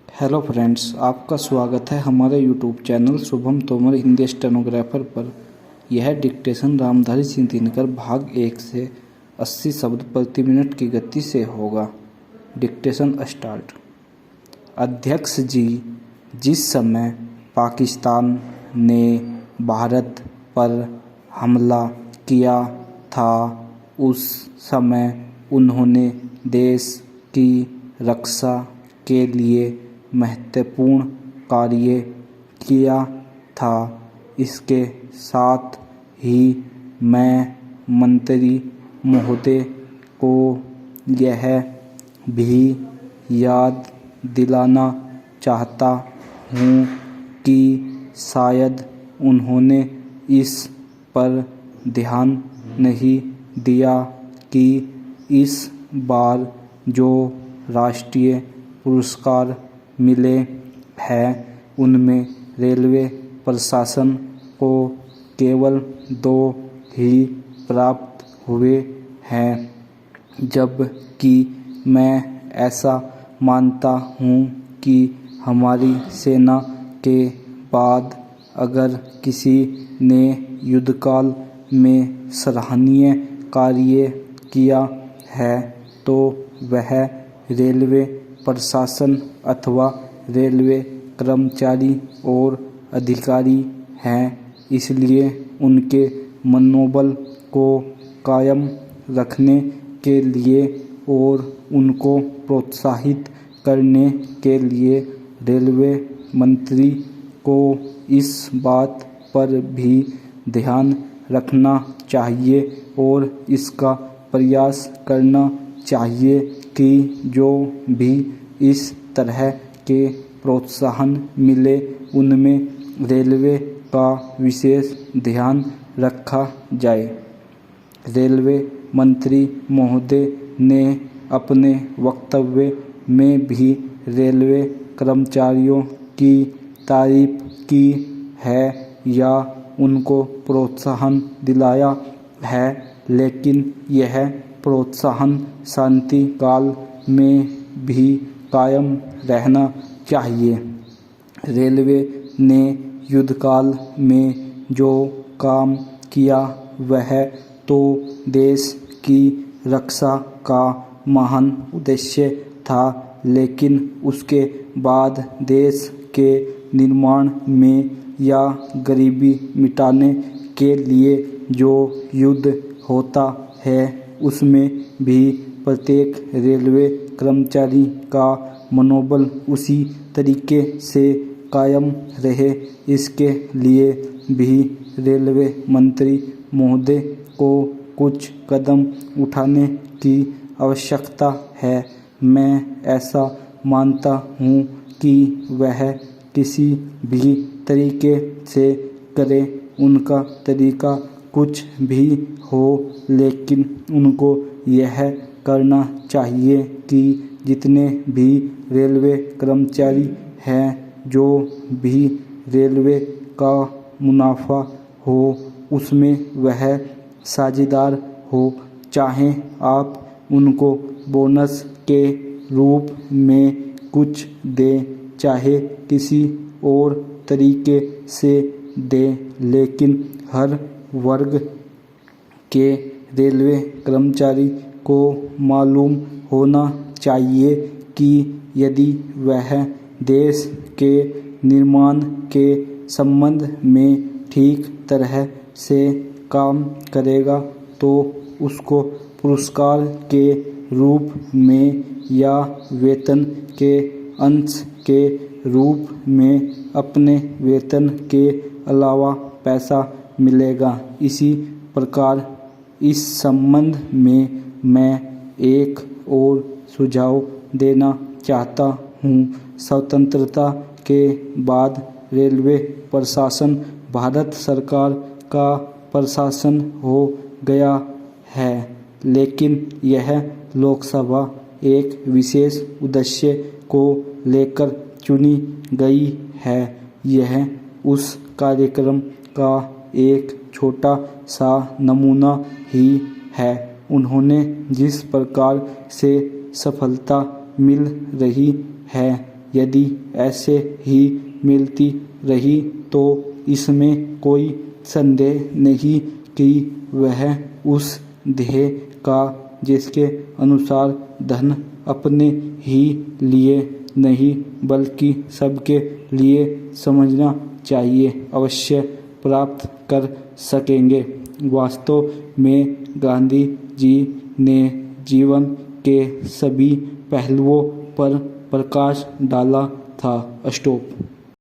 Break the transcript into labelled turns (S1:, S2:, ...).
S1: Hello friends, आपका स्वागत है हमारे YouTube channel Shubham Tomar Hindi stenographer पर। यह डिक्टेशन रामधारी सिंह दिनकर भाग 1 से 80 शब्द प्रति मिनट की गति से होगा। Dictation start. अध्यक्ष जी, जिस समय पाकिस्तान ने भारत पर हमला किया था उस समय उन्होंने देश की रक्षा के लिए महत्वपूर्ण कार्य किया था। इसके साथ ही मैं मंत्री महोदय को यह भी याद दिलाना चाहता हूँ कि शायद उन्होंने इस पर ध्यान नहीं दिया कि इस बार जो राष्ट्रीय पुरस्कार मिले हैं उनमें रेलवे प्रशासन को केवल 2 ही प्राप्त हुए हैं, जबकि मैं ऐसा मानता हूँ कि हमारी सेना के बाद अगर किसी ने युद्धकाल में सराहनीय कार्य किया है तो वह रेलवे प्रशासन अथवा रेलवे कर्मचारी और अधिकारी हैं। इसलिए उनके मनोबल को कायम रखने के लिए और उनको प्रोत्साहित करने के लिए रेलवे मंत्री को इस बात पर भी ध्यान रखना चाहिए और इसका प्रयास करना चाहिए कि जो भी इस तरह के प्रोत्साहन मिले उनमें रेलवे का विशेष ध्यान रखा जाए। रेलवे मंत्री महोदय ने अपने वक्तव्य में भी रेलवे कर्मचारियों की तारीफ की है या उनको प्रोत्साहन दिलाया है, लेकिन यह प्रोत्साहन शांति काल में भी कायम रहना चाहिए। रेलवे ने युद्धकाल में जो काम किया वह तो देश की रक्षा का महान उद्देश्य था, लेकिन उसके बाद देश के निर्माण में या गरीबी मिटाने के लिए जो युद्ध होता है उसमें भी प्रत्येक रेलवे कर्मचारी का मनोबल उसी तरीके से कायम रहे, इसके लिए भी रेलवे मंत्री महोदय को कुछ कदम उठाने की आवश्यकता है। मैं ऐसा मानता हूँ कि वह किसी भी तरीके से करे, उनका तरीका कुछ भी हो, लेकिन उनको यह करना चाहिए कि जितने भी रेलवे कर्मचारी हैं, जो भी रेलवे का मुनाफा हो उसमें वह साझेदार हो। चाहे आप उनको बोनस के रूप में कुछ दें, चाहे किसी और तरीके से दें, लेकिन हर वर्ग के रेलवे कर्मचारी को मालूम होना चाहिए कि यदि वह देश के निर्माण के संबंध में ठीक तरह से काम करेगा तो उसको पुरस्कार के रूप में या वेतन के अंश के रूप में अपने वेतन के अलावा पैसा मिलेगा। इसी प्रकार इस संबंध में मैं एक और सुझाव देना चाहता हूँ। स्वतंत्रता के बाद रेलवे प्रशासन भारत सरकार का प्रशासन हो गया है, लेकिन यह लोकसभा एक विशेष उद्देश्य को लेकर चुनी गई है। यह उस कार्यक्रम का एक छोटा सा नमूना ही है। उन्होंने जिस प्रकार से सफलता मिल रही है यदि ऐसे ही मिलती रही तो इसमें कोई संदेह नहीं कि वह उस ध्येय का जिसके अनुसार धन अपने ही लिए नहीं बल्कि सबके लिए समझना चाहिए अवश्य प्राप्त कर सकेंगे। वास्तव में गांधी जी ने जीवन के सभी पहलुओं पर प्रकाश डाला था। स्टॉप।